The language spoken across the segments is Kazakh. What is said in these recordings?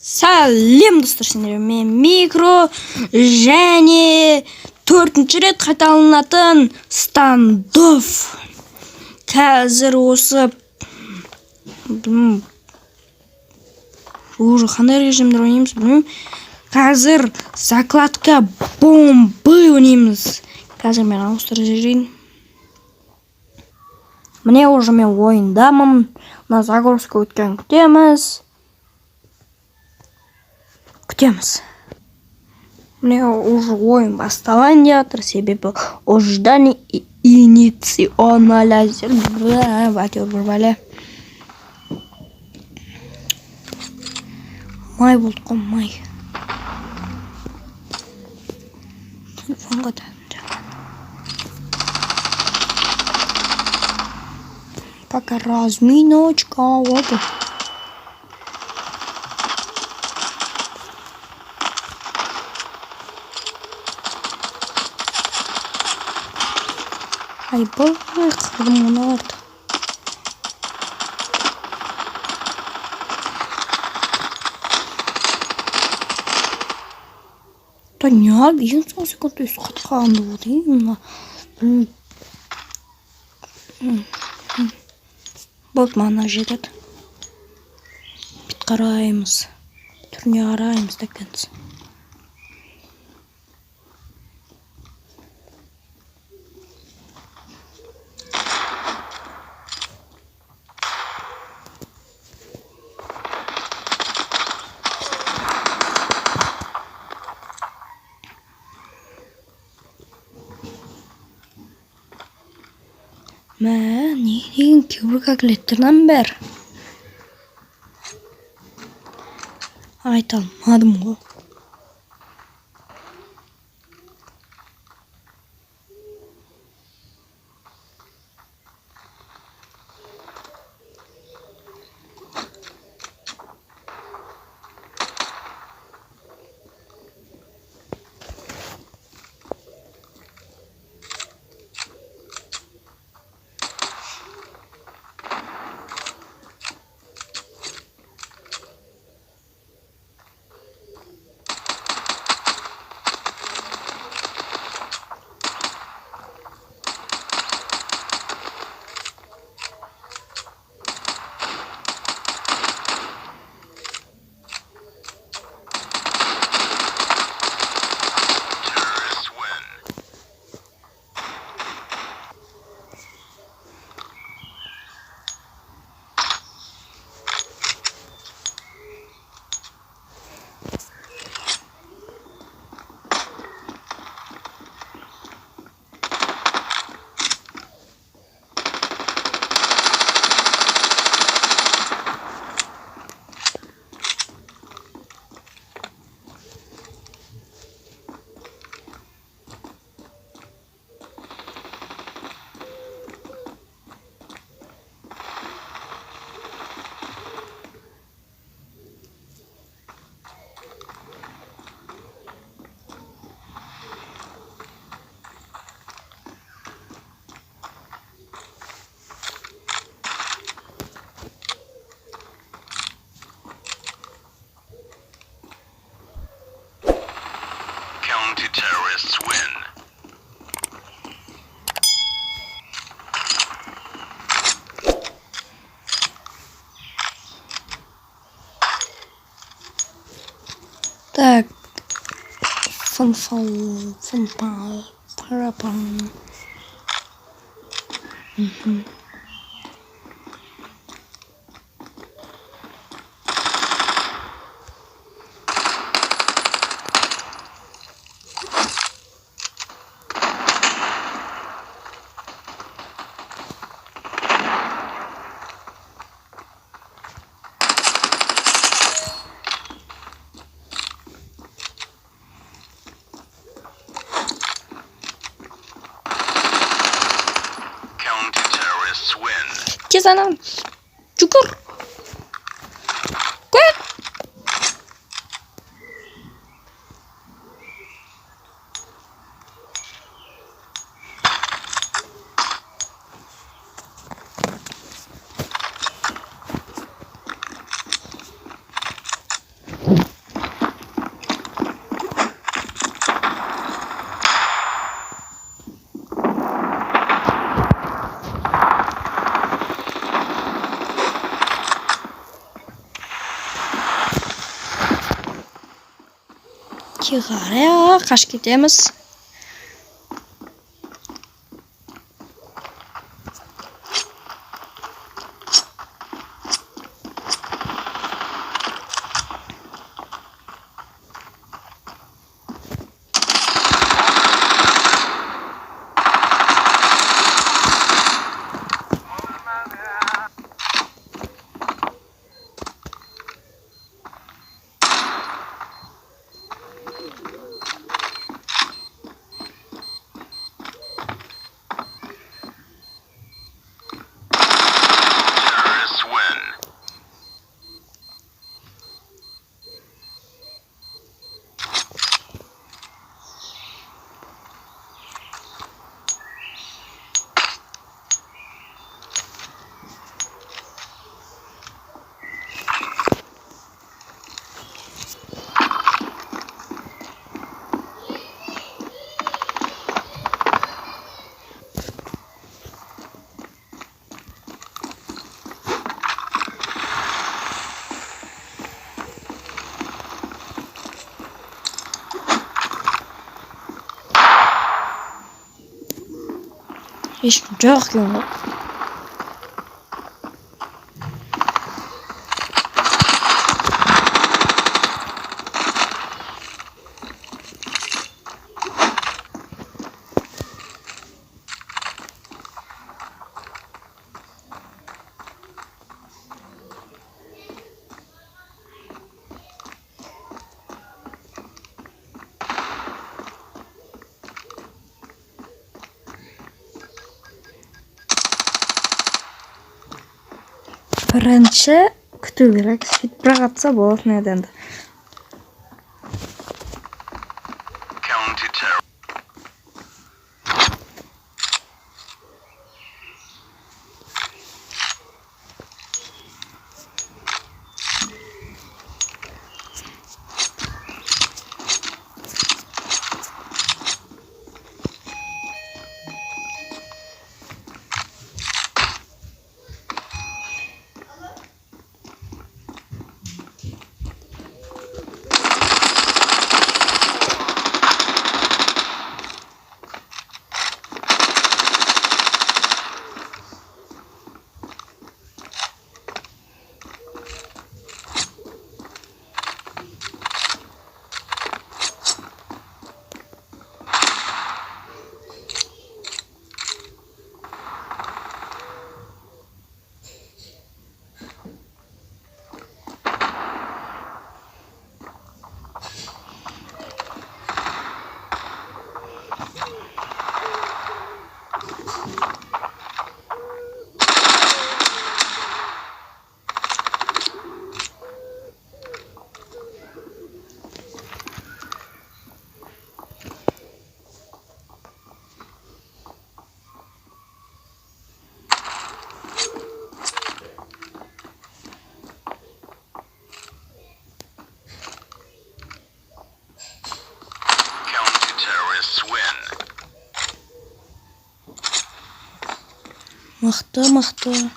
Сәлем достар, мен микро және 4-ші рет қайталанатын стандофф. Қазір осы уже қандай режимде ойнаймыз білмеймін. Қазір закладка бомбы ойнаймыз. Қазір мен ауыстырып жіберейін. Міне уже мен ойындамын. Мына загрузка өткен күтеміз. Мне уже ойын басталайын деп жатыр, себебі ожидание иниционализер бәле. Май болды ғой, май. Телефонға пока разминочка. Опа. Айбай, қырдым оны арды. Да не обиден, сол секунд өз қатқанды болды. Болды, мана жетеді. Бет қараймыз. Түріне қараймыз да кәнсі. Мә, не деген кейбір калькулятордан бәр. Айта алмадым ғой. Terrorists win. Так. Фунпал. Парапан. Тез анам. Жүгір. Көк. ikki qarya qashib ketamiz. Terrorists win. Hiç joq yok. Birinchi kutib kerak. Bir atsa bo'ladi nedanda. Counter-terror. Counter-terrorists win. Mıhtı.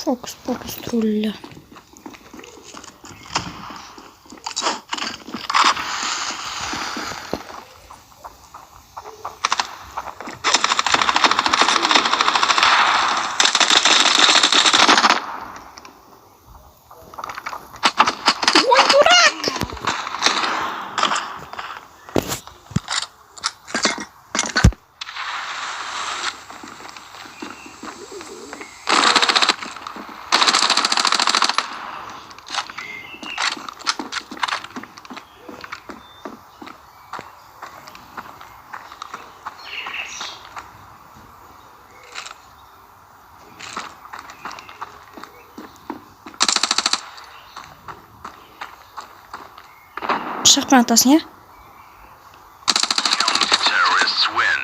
Fokus trolla. Bıçak mı atasın ya? Counter-terrorists win.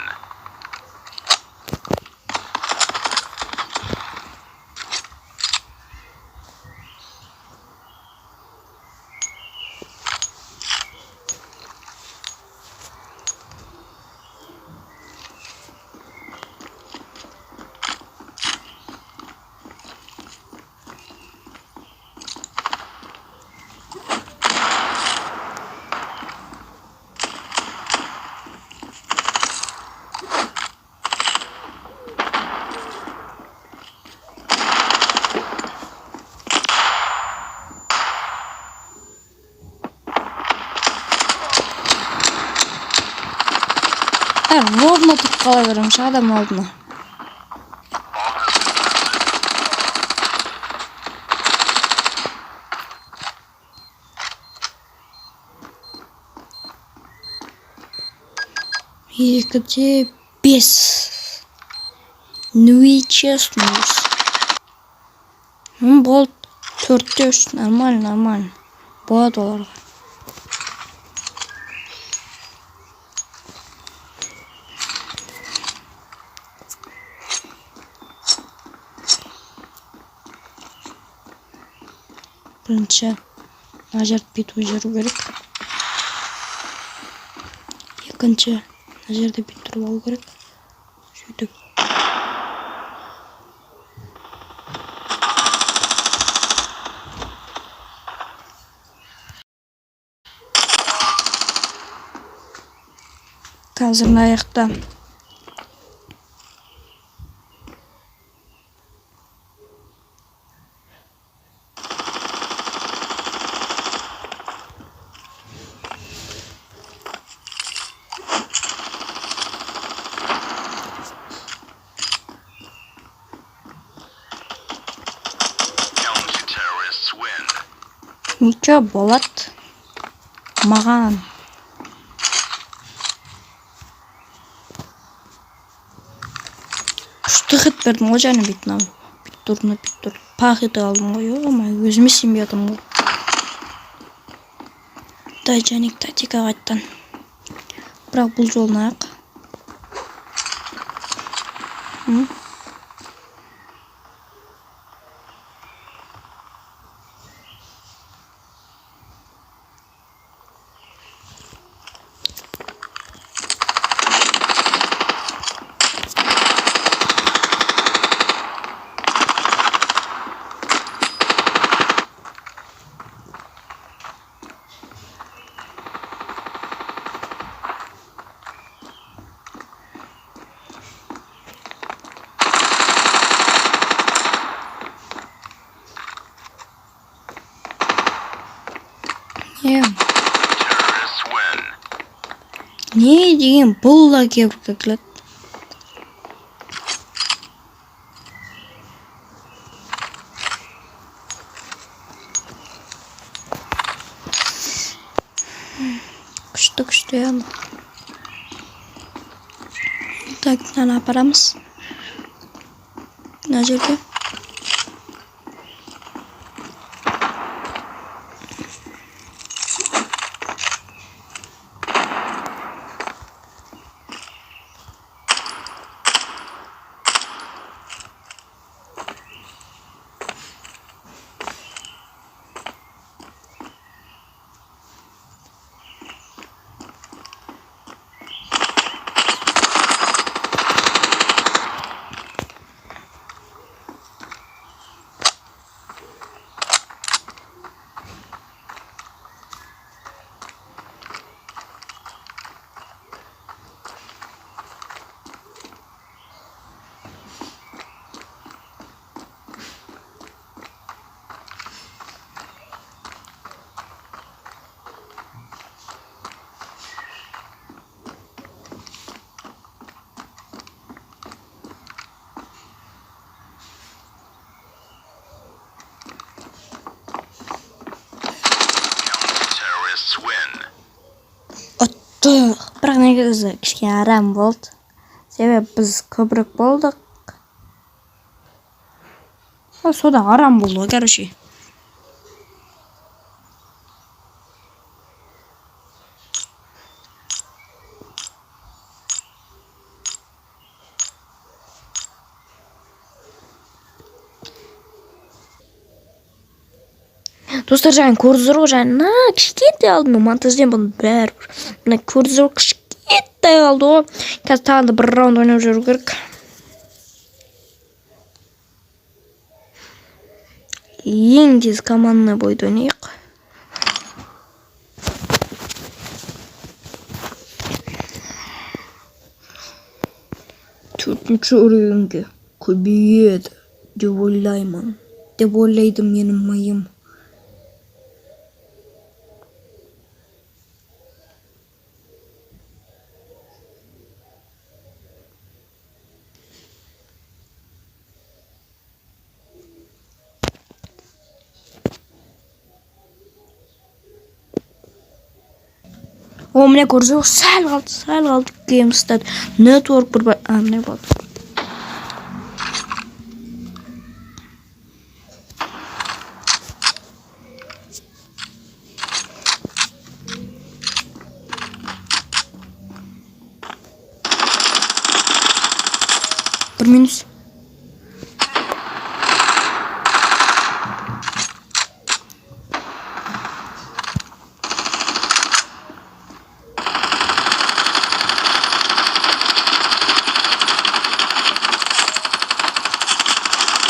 Ровно тұрып қала беремін адам алдына. Екіде 5. Ну и честность. Болды. 4-те 3. Нормально. Болады оларға. Бірінші мына жерді бүйтіп жүру керек. Екінші мына жерде бүйтіп тұрып алу керек. Сөйтіп. Қазір мына аяқта. Counter-terrorists win. Ничего болады. Маған. Күшті хит бердім ғой және бүйтіп тұр. Пақ ете алдым ғой. Өзіме сенбей жатырмын ғой. Дай жәнек тактика қайттан. Бірақ бұл жолын аяқ. Terrorists win. Не деген бұл да кебірге келеді. Күшті яны. Так, мынаны апарамыз. Мына жерге. Counter-terrorists win. Бірақ негізі кішкене арам болды. Себебі біз көбірек болдық. Сода арам болды ғой, короче. Достар, жаңа көрдіңіздер ғой, жаңа кішкентай алды ма монтажден бұны бәрібір. Мына көрдіңіздер ғой, кішкентай алды ғой. Қазір тағы да бір раунд ойнап жүру керек. Ең тез командный бойды ойнайық. Төртінші үрейінге көбейеді деп ойлаймын. Деп ойлайды менің миым. O mine ko'rsa sal qoldi GameStat network bir ne bo'ldi. Bir minus.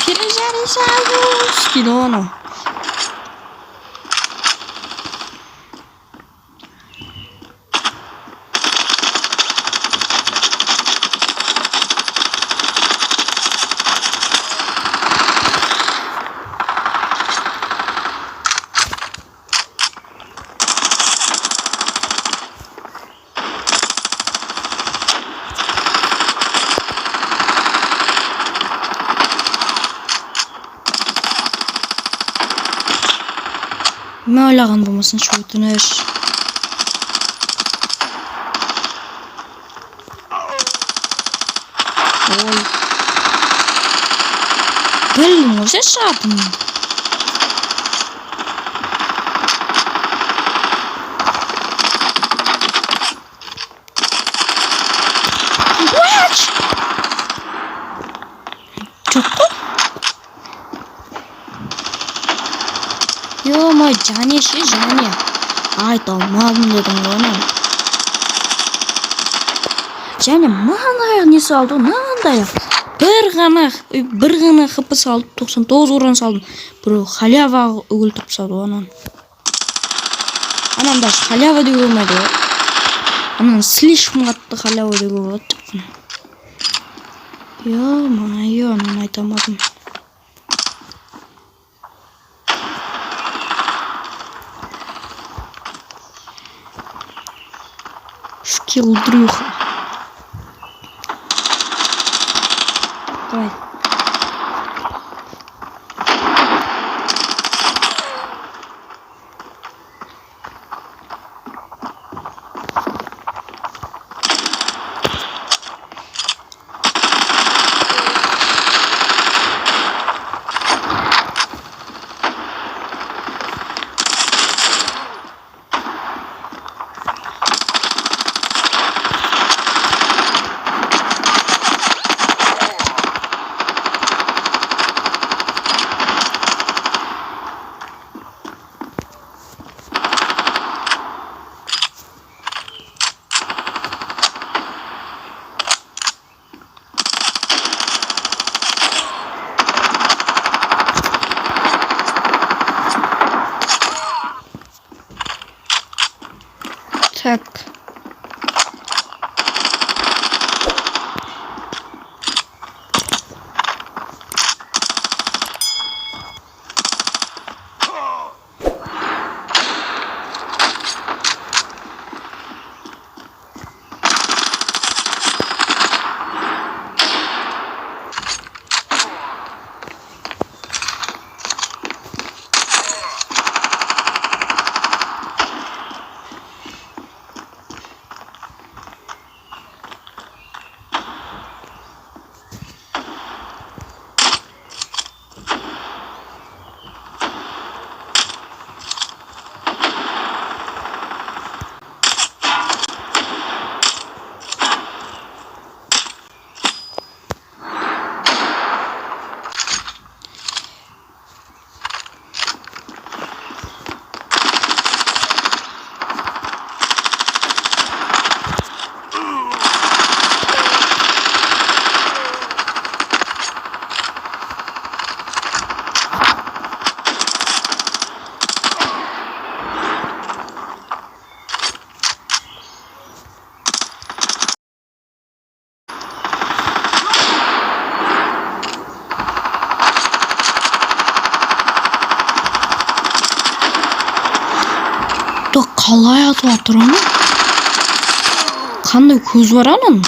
Pirejarizados. Kilono. Ne alakam bulmasın şu ötünür. Oy. Belli mi? Ses şartım. What? Çok da. Yo ma jani shi jani. Ay tamam dedim ona. Jani mana ne saldı nanda ya. Bir gana hıpı saldı 99 oran saldım. Bro halava öldürüp saldı onun. Anam da halava diyor olmadı. Anam слишком attı halava diyor olmadı. Yo mana yo anam aytamadım. Скилл дрюха. Давай. Tak. Қалай атып жатыр ана? Қандай көз бар ананың?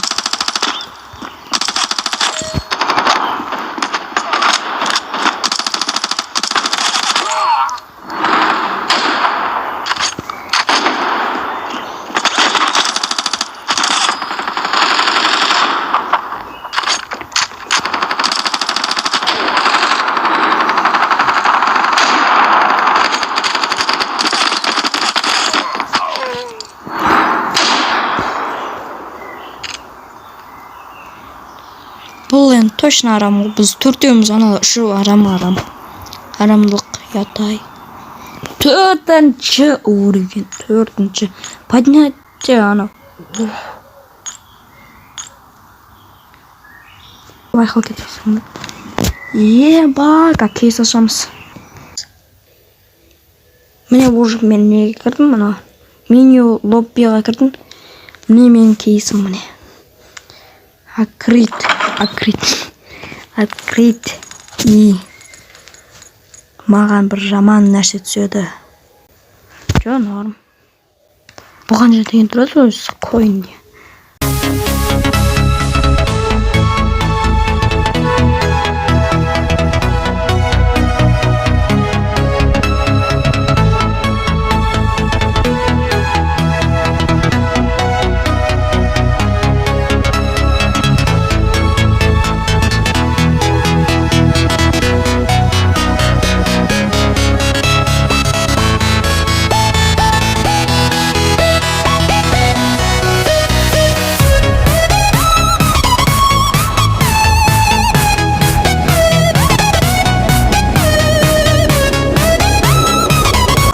Бұл енді точно арам ғой. Біз төртеуміз ана үшеу арам. Арамдық ятай. Төртінші уровень. Поднятие ана. Байқал кетесің. Еба, какие сашамыз. Міне уже мен неге кірдім, мына меню лоббиға кірдім. Міне менің кейсім міне. Открыть. И маған бір жаман нәрсе түседі. Жо, норм. Бұған жерден тұрады өзі койынде.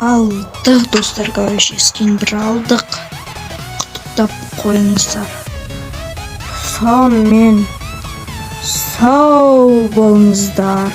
Алдық достар, короче, скин бір алдық. Құттықтап қойыңыздар. Сонымен сау болыңыздар.